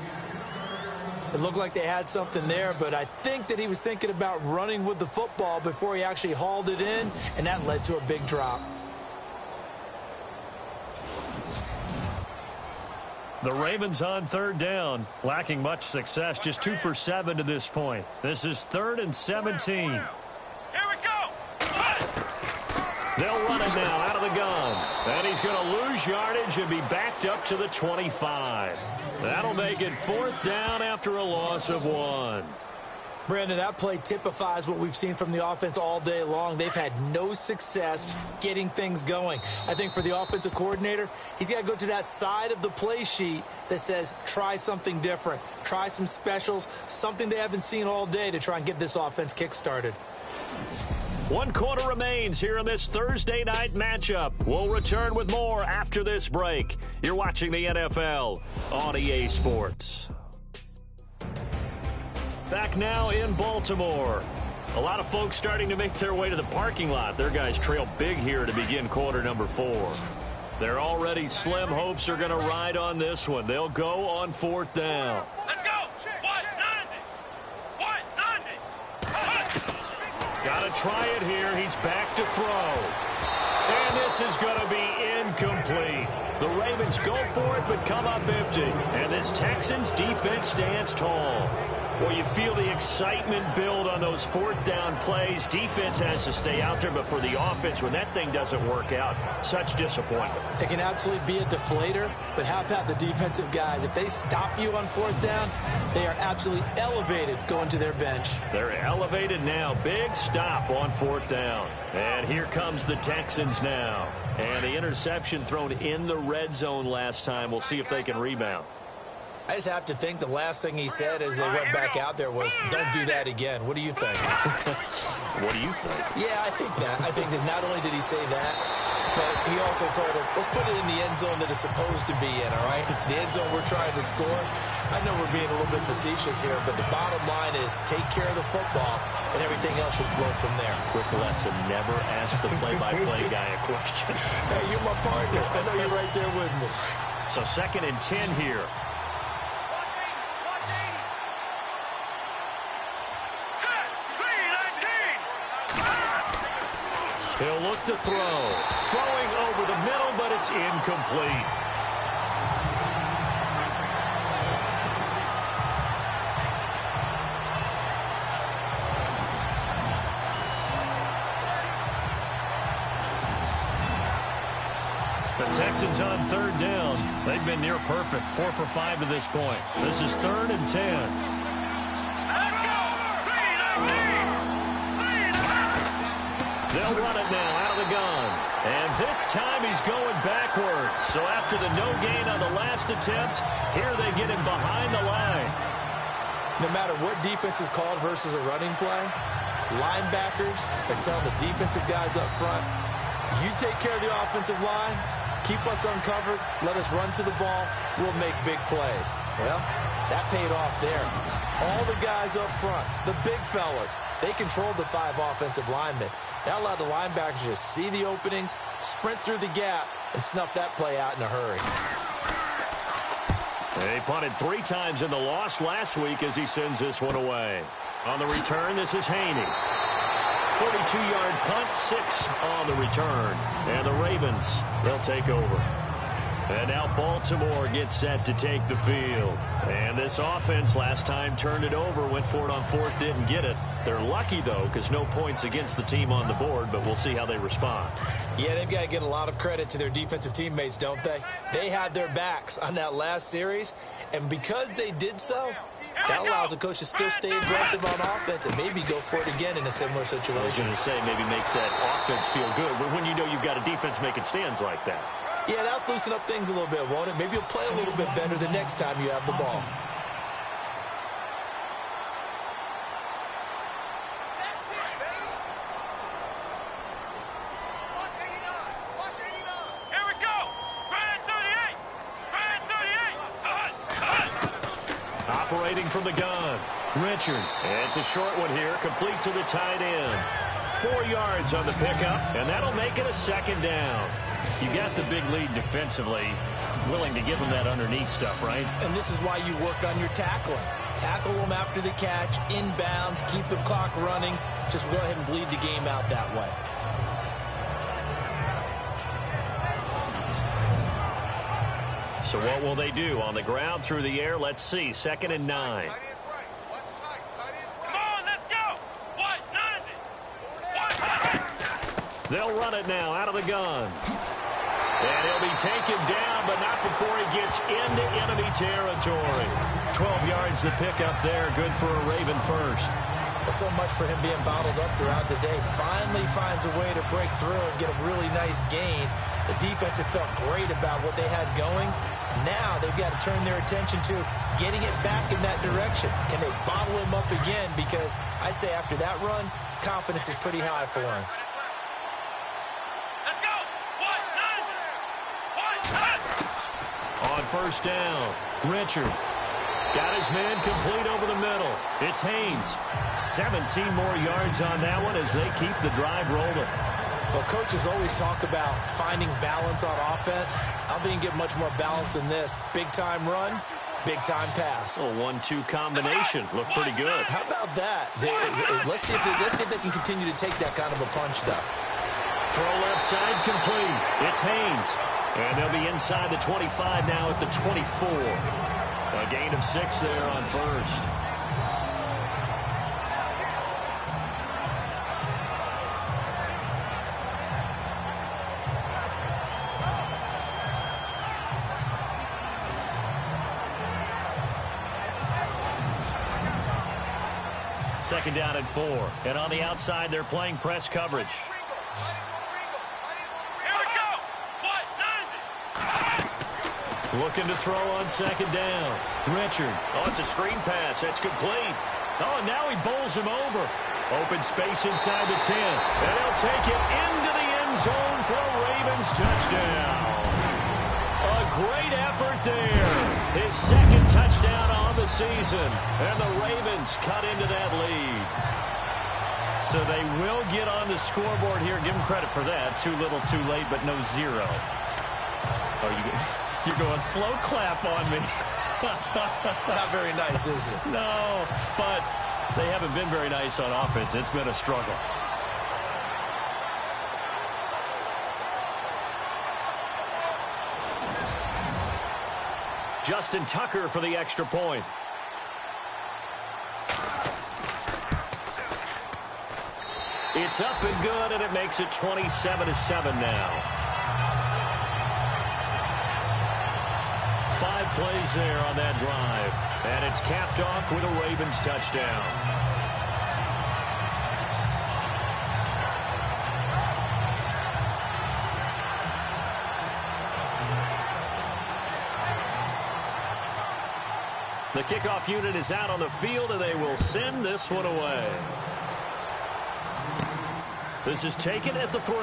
It looked like they had something there, but I think that he was thinking about running with the football before he actually hauled it in, and that led to a big drop. The Ravens on third down, lacking much success, just 2 for 7 to this point. This is 3rd and 17. Here we go. They'll run it now out of the gun. And he's going to lose yardage and be backed up to the 25. That'll make it 4th down after a loss of 1. Brandon, that play typifies what we've seen from the offense all day long. They've had no success getting things going. I think for the offensive coordinator, he's got to go to that side of the play sheet that says try something different, try some specials, something they haven't seen all day to try and get this offense kick-started. 1 quarter remains here in this Thursday night matchup. We'll return with more after this break. You're watching the NFL on EA Sports. Back now in Baltimore. A lot of folks starting to make their way to the parking lot. Their guys trail big here to begin quarter number 4. They're already slim hopes are going to ride on this one. They'll go on 4th down. Let's go. 190. Got to try it here. He's back to throw. And this is going to be incomplete. The Ravens go for it but come up empty. And this Texans defense stands tall. Well, you feel the excitement build on those 4th down plays. Defense has to stay out there, but for the offense, when that thing doesn't work out, such disappointment. It can absolutely be a deflator, but how about the defensive guys? If they stop you on 4th down, they are absolutely elevated going to their bench. They're elevated now. Big stop on 4th down. And here comes the Texans now. And the interception thrown in the red zone last time. We'll see if they can rebound. I just have to think the last thing he said as they went back out there was, don't do that again. What do you think? What do you think? Yeah, I think that. I think that not only did he say that, but he also told him, let's put it in the end zone that it's supposed to be in, all right? The end zone we're trying to score. I know we're being a little bit facetious here, but the bottom line is take care of the football, and everything else should flow from there. Quick lesson, never ask the play-by-play guy a question. Hey, you're my partner. I know you're right there with me. So 2nd and 10 here. He'll look to throw. Throwing over the middle, but it's incomplete. The Texans on 3rd down. They've been near perfect. 4 for 5 to this point. This is 3rd and 10. They'll run it now out of the gun. And this time he's going backwards. So after the no gain on the last attempt, here they get him behind the line. No matter what defense is called versus a running play, linebackers are telling the defensive guys up front, you take care of the offensive line, keep us uncovered, let us run to the ball, we'll make big plays. Well, that paid off there. All the guys up front, the big fellas, they controlled the 5 offensive linemen. That allowed the linebackers to just see the openings, sprint through the gap, and snuff that play out in a hurry. They punted 3 times in the loss last week as he sends this one away. On the return, this is Haney. 42-yard punt, 6 on the return. And the Ravens, they'll take over. And now Baltimore gets set to take the field. And this offense last time turned it over, went for it on 4th, didn't get it. They're lucky, though, because no points against the team on the board, but we'll see how they respond. Yeah, they've got to get a lot of credit to their defensive teammates, don't they? They had their backs on that last series, and because they did so, that allows the coach to still stay aggressive on offense and maybe go for it again in a similar situation. I was going to say maybe makes that offense feel good when you know you've got a defense making stands like that. Yeah, that'll loosen up things a little bit, won't it? Maybe you'll play a little bit better the next time you have the ball. Here we go. Brand 38. Brand operating from the gun. Richard. It's a short one here, complete to the tight end. 4 yards on the pickup, and that'll make it a second down. You got the big lead defensively. Willing to give them that underneath stuff, right? And this is why you work on your tackling. Tackle them after the catch, inbounds, keep the clock running. Just go ahead and bleed the game out that way. So what will they do? On the ground, through the air, let's see. 2nd and 9. They'll run it now out of the gun. And he'll be taken down, but not before he gets into enemy territory. 12 yards the pickup there. Good for a Raven first. Well, so much for him being bottled up throughout the day. Finally finds a way to break through and get a really nice gain. The defense had felt great about what they had going. Now they've got to turn their attention to getting it back in that direction. Can they bottle him up again? Because I'd say after that run, confidence is pretty high for him. On first down, Richard got his man complete over the middle. It's Haynes. 17 more yards on that one as they keep the drive rolling. Well, coaches always talk about finding balance on offense. I don't think you get much more balance than this. Big-time run, big-time pass. A 1-2 combination. Looked pretty good. How about that? Let's see if they can continue to take that kind of a punch, though. Throw left side complete. It's Haynes. And they'll be inside the 25 now at the 24. A gain of 6 there on first. Second down and 4. And on the outside, they're playing press coverage. Looking to throw on second down. Richard. Oh, it's a screen pass. That's complete. Oh, and now he bowls him over. Open space inside the 10. And he'll take it into the end zone for a Ravens touchdown. A great effort there. His second touchdown on the season. And the Ravens cut into that lead. So they will get on the scoreboard here. Give them credit for that. Too little, too late, but no 0. Oh, you're going slow clap on me. Not very nice, is it? No, but they haven't been very nice on offense. It's been a struggle. Justin Tucker for the extra point. It's up and good, and it makes it 27-7 now. 5 plays there on that drive. And it's capped off with a Ravens touchdown. The kickoff unit is out on the field, and they will send this one away. This is taken at the 3.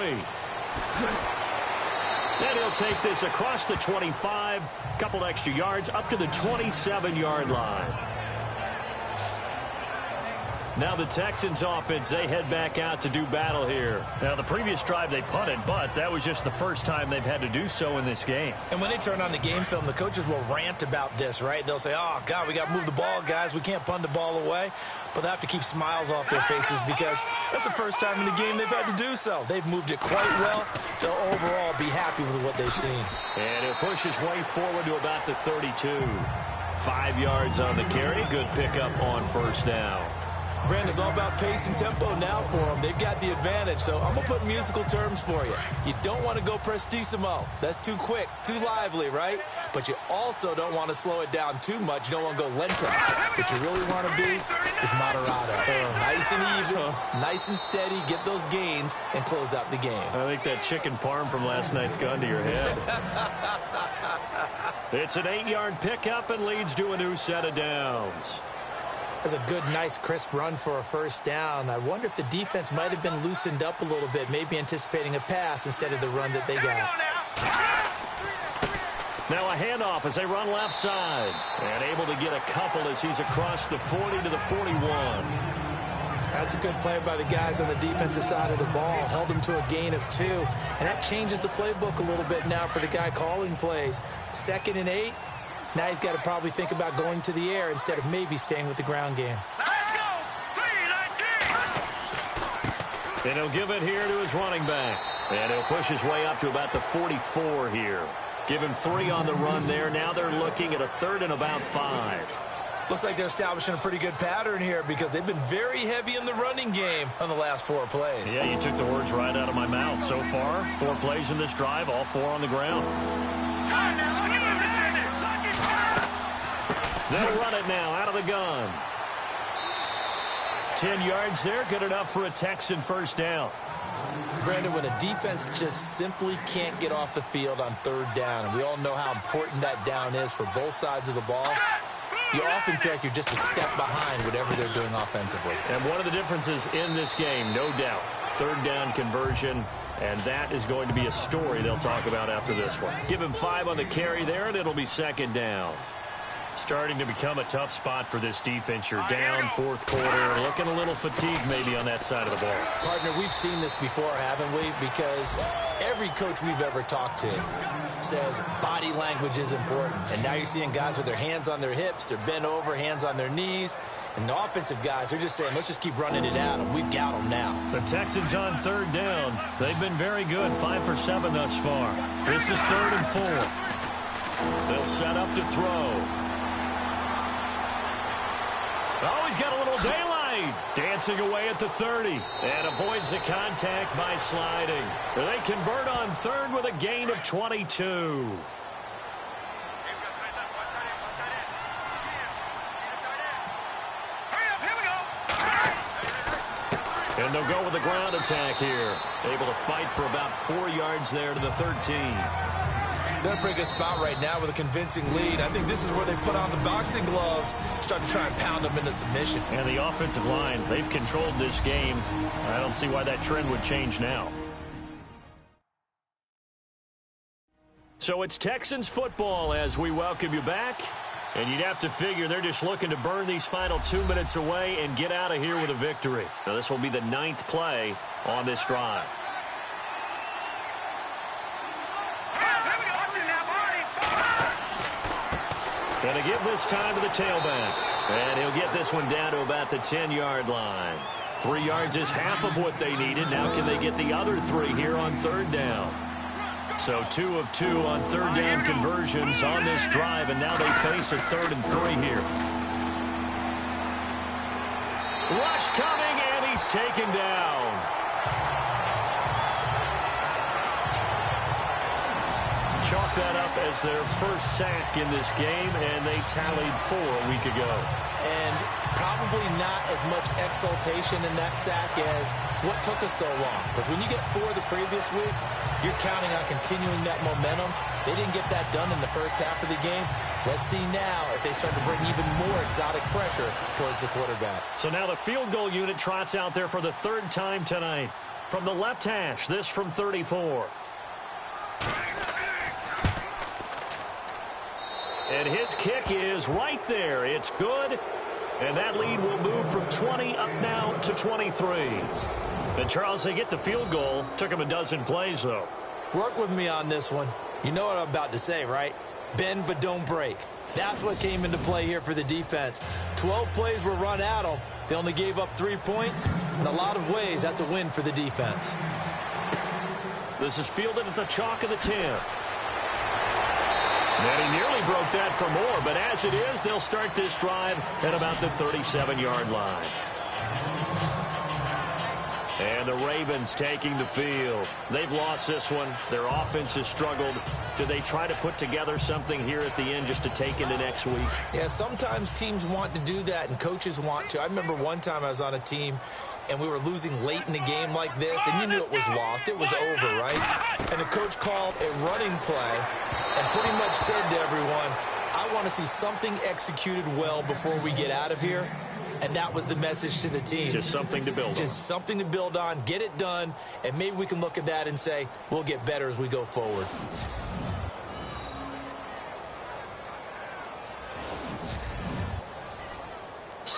And he'll take this across the 25, couple extra yards, up to the 27-yard line. Now the Texans offense, they head back out to do battle here. Now the previous drive they punted, but that was just the first time they've had to do so in this game. And when they turn on the game film, the coaches will rant about this, right? They'll say, oh, God, we got to move the ball, guys. We can't punt the ball away. But they have to keep smiles off their faces because that's the first time in the game they've had to do so. They've moved it quite well. They'll overall be happy with what they've seen. And he'll push his way forward to about the 32. 5 yards on the carry. Good pickup on first down. Brandon, it's all about pace and tempo now for them. They've got the advantage, so I'm going to put musical terms for you. You don't want to go prestissimo. That's too quick, too lively, right? But you also don't want to slow it down too much. You don't want to go lento. What you really want to be is moderato. Nice and even, nice and steady, get those gains, and close out the game. I think that chicken parm from last night's gone to your head. It's an 8-yard pickup and leads to a new set of downs. That's a good, nice, crisp run for a first down. I wonder if the defense might have been loosened up a little bit, maybe anticipating a pass instead of the run that they got. Now a handoff as they run left side. And able to get a couple as he's across the 40 to the 41. That's a good play by the guys on the defensive side of the ball. Held them to a gain of 2. And that changes the playbook a little bit now for the guy calling plays. 2nd and 8. Now he's got to probably think about going to the air instead of maybe staying with the ground game. Let's go. 3-19. And he'll give it here to his running back. And he'll push his way up to about the 44 here. Give him 3 on the run there. Now they're looking at a 3rd and about 5. Looks like they're establishing a pretty good pattern here because they've been very heavy in the running game on the last 4 plays. Yeah, you took the words right out of my mouth. So far, 4 plays in this drive, all 4 on the ground. They'll run it now out of the gun. 10 yards there, good enough for a Texan first down. Brandon, when a defense just simply can't get off the field on 3rd down, and we all know how important that down is for both sides of the ball, you often feel like you're just a step behind whatever they're doing offensively. And one of the differences in this game, no doubt, 3rd down conversion, and that is going to be a story they'll talk about after this one. Give him 5 on the carry there, and it'll be 2nd down. Starting to become a tough spot for this defense. You're down 4th quarter, looking a little fatigued maybe on that side of the ball. Partner, we've seen this before, haven't we? Because every coach we've ever talked to says body language is important. And now you're seeing guys with their hands on their hips, they're bent over, hands on their knees. And the offensive guys, they're just saying, let's just keep running it at them. We've got them now. The Texans on 3rd down. They've been very good, 5 for 7 thus far. This is 3rd and 4. They'll set up to throw. Oh, he's got a little daylight. Dancing away at the 30. And avoids the contact by sliding. They convert on 3rd with a gain of 22. And they'll go with the ground attack here. Able to fight for about 4 yards there to the 13. They're in a pretty good spot right now with a convincing lead. I think this is where they put on the boxing gloves, start to try and pound them into submission. And the offensive line, they've controlled this game. I don't see why that trend would change now. So it's Texans football as we welcome you back. And you'd have to figure they're just looking to burn these final 2 minutes away and get out of here with a victory. Now this will be the 9th play on this drive. Going to give this time to the tailback. And he'll get this one down to about the 10-yard line. 3 yards is half of what they needed. Now can they get the other 3 here on 3rd down? So 2 of 2 on 3rd down conversions on this drive. And now they face a 3rd and 3 here. Rush coming, and he's taken down. Chalk that up as their first sack in this game, and they tallied 4 a week ago. And probably not as much exultation in that sack as what took us so long. Because when you get 4 the previous week, you're counting on continuing that momentum. They didn't get that done in the first half of the game. Let's see now if they start to bring even more exotic pressure towards the quarterback. So now the field goal unit trots out there for the 3rd time tonight. From the left hash, this from 34. And his kick is right there. It's good. And that lead will move from 20 up now to 23. And, Charles, they get the field goal. Took them a dozen plays, though. Work with me on this one. You know what I'm about to say, right? Bend but don't break. That's what came into play here for the defense. 12 plays were run at them. They only gave up 3 points. In a lot of ways, that's a win for the defense. This is fielded at the chalk of the 10. And he nearly broke that for more, but as it is, they'll start this drive at about the 37-yard line. And the Ravens taking the field. They've lost this one. Their offense has struggled. Do they try to put together something here at the end just to take into next week? Yeah, sometimes teams want to do that and coaches want to. I remember one time I was on a team and we were losing late in the game like this, and you knew it was lost. It was over, right? And the coach called a running play and pretty much said to everyone, I want to see something executed well before we get out of here. And that was the message to the team. Just something to build on. Just something to build on, get it done, and maybe we can look at that and say, we'll get better as we go forward.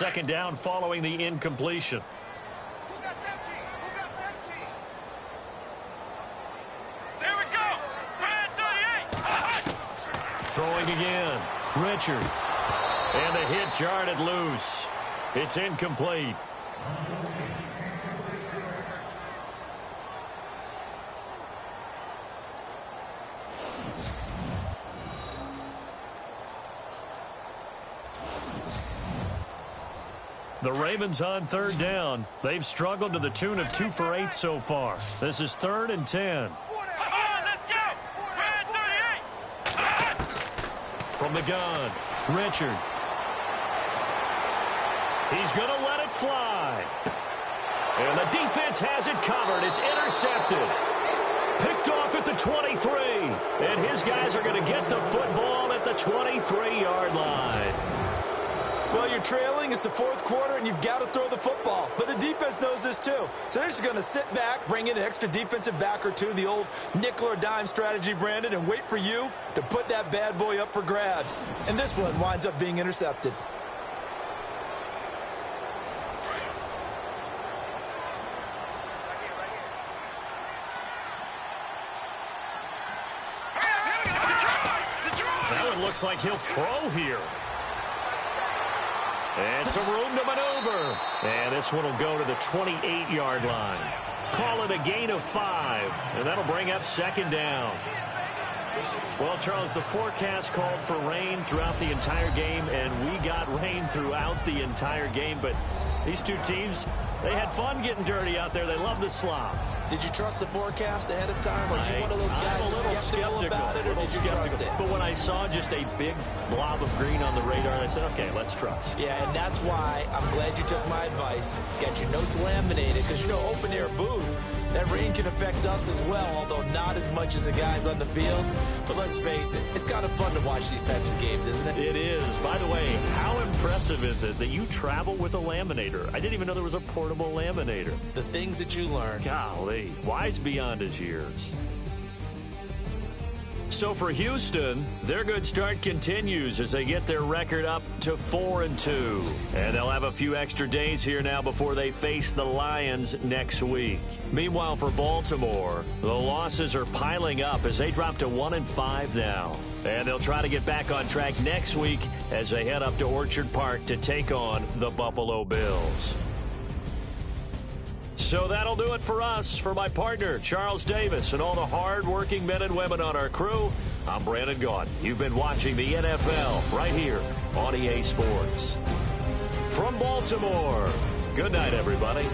second down following the incompletion. Who got 17? Who got 17? There we go. Brand 38. Throwing again. Richard. And the hit jarred it loose. It's incomplete. The Ravens on third down. They've struggled to the tune of 2 for 8 so far. This is 3rd and 10. Let's go. Brand 38. From the gun, Richard. He's going to let it fly. And the defense has it covered. It's intercepted. Picked off at the 23. And his guys are going to get the football at the 23-yard line. Well, you're trailing. It's the fourth quarter, and you've got to throw the football. But the defense knows this, too. So they're just going to sit back, bring in an extra defensive back or two, the old nickel or dime strategy, Brandon, and wait for you to put that bad boy up for grabs. And this one winds up being intercepted. That one looks like he'll throw here. And some room to maneuver. And this one will go to the 28-yard line. Call it a gain of 5. And that'll bring up second down. Well, Charles, the forecast called for rain throughout the entire game, and we got rain throughout the entire game. But these two teams, they had fun getting dirty out there. They love the slop. Did you trust the forecast ahead of time? Are you one of those guys I'm a little skeptical about it, or did you trust it? But when I saw just a big blob of green on the radar, I said, okay, let's trust. Yeah, and that's why I'm glad you took my advice. Got your notes laminated, because, you know, open-air booth, that rain can affect us as well, although not as much as the guys on the field. But let's face it, it's kind of fun to watch these types of games, isn't it? It is. By the way, how impressive is it that you travel with a laminator? I didn't even know there was a portable laminator. The things that you learn. Golly, wise beyond his years. So for Houston, their good start continues as they get their record up to 4-2. And they'll have a few extra days here now before they face the Lions next week. Meanwhile, for Baltimore, the losses are piling up as they drop to 1-5 now. And they'll try to get back on track next week as they head up to Orchard Park to take on the Buffalo Bills. So that'll do it for us. For my partner, Charles Davis, and all the hard-working men and women on our crew, I'm Brandon Gaudin. You've been watching the NFL right here on EA Sports. From Baltimore, good night, everybody.